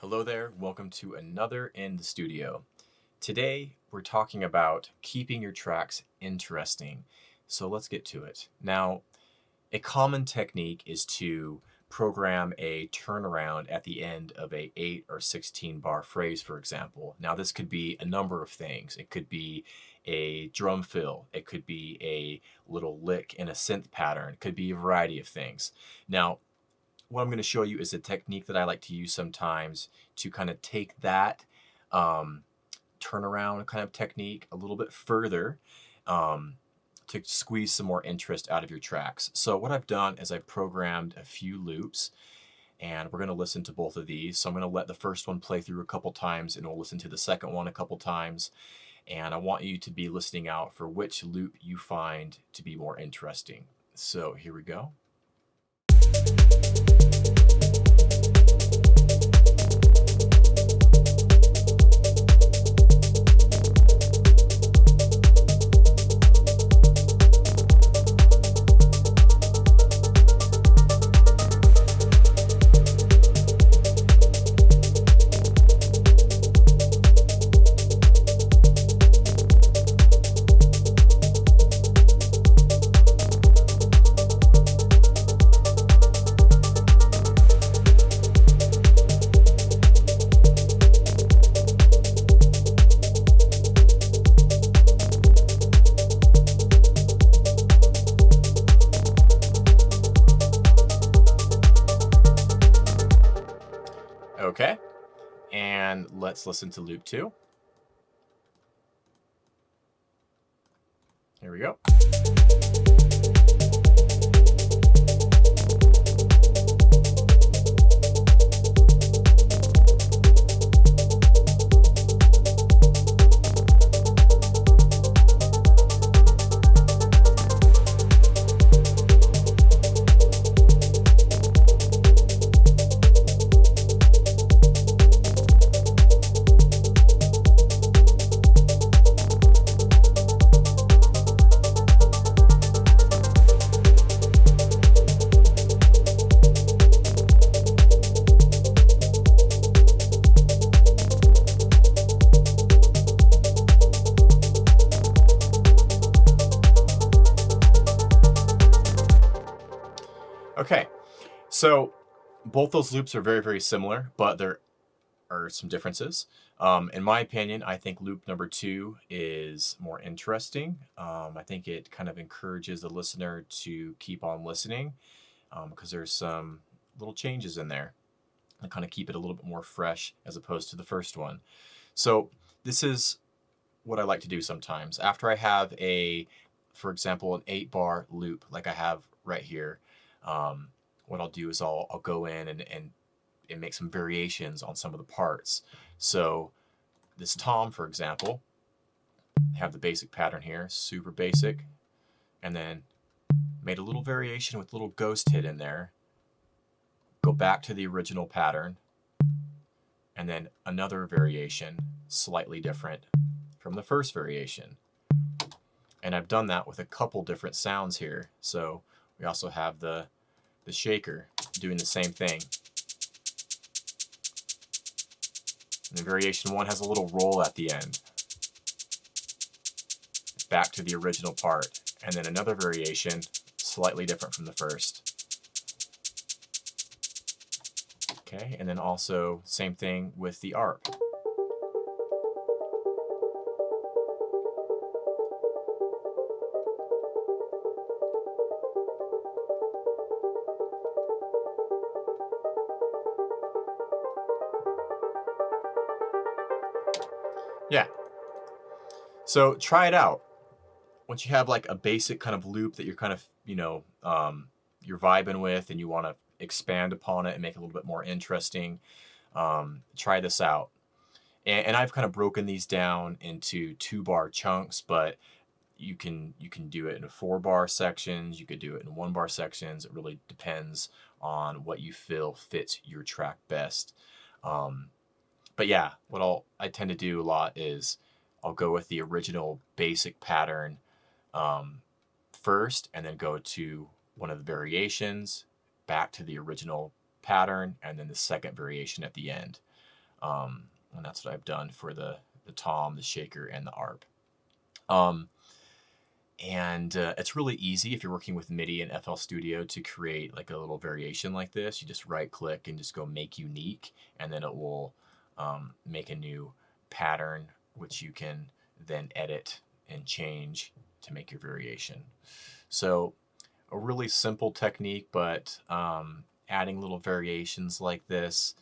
Hello there, welcome to another In the Studio. Today we're talking about keeping your tracks interesting. So let's get to it. Now, a common technique is to program a turnaround at the end of a 8 or 16 bar phrase, for example. Now this could be a number of things. It could be a drum fill, it could be a little lick in a synth pattern, it could be a variety of things. Now, what I'm going to show you is a technique that I like to use sometimes to kind of take that turnaround kind of technique a little bit further to squeeze some more interest out of your tracks. So what I've done is I've programmed a few loops, and we're going to listen to both of these. So I'm going to let the first one play through a couple times, and we'll listen to the second one a couple times. And I want you to be listening out for which loop you find to be more interesting. So here we go. Okay, and let's listen to loop 2. Here we go. Okay, so both those loops are very, very similar, but there are some differences. In my opinion, I think loop number 2 is more interesting. I think it kind of encourages the listener to keep on listening because there's some little changes in there that kind of keep it a little bit more fresh as opposed to the first one. So this is what I like to do sometimes. After I have for example, an 8-bar loop like I have right here, what I'll do is I'll go in and make some variations on some of the parts. So this tom, for example, have the basic pattern here, super basic, and then made a little variation with a little ghost hit in there, go back to the original pattern, and then another variation, slightly different from the first variation. And I've done that with a couple different sounds here. So we also have the shaker doing the same thing. And the variation 1 has a little roll at the end. Back to the original part. And then another variation, slightly different from the first. Okay, and then also same thing with the ARP. Yeah. So try it out. Once you have like a basic kind of loop that you're kind of, you're vibing with and you want to expand upon it and make it a little bit more interesting, try this out. And I've kind of broken these down into 2-bar chunks, but you can do it in 4-bar sections. You could do it in 1-bar sections. It really depends on what you feel fits your track best. But yeah, what I tend to do a lot is I'll go with the original basic pattern first, and then go to one of the variations, back to the original pattern, and then the second variation at the end. And that's what I've done for the tom, the shaker, and the arp. It's really easy if you're working with MIDI and FL Studio to create like a little variation like this. You just right click and just go make unique, and then it will make a new pattern, which you can then edit and change to make your variation. So a really simple technique, but adding little variations like this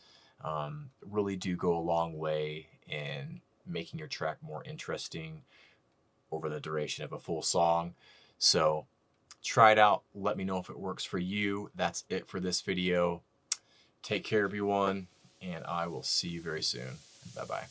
really do go a long way in making your track more interesting over the duration of a full song. So try it out. Let me know if it works for you. That's it for this video. Take care, everyone, and I will see you very soon. Bye-bye.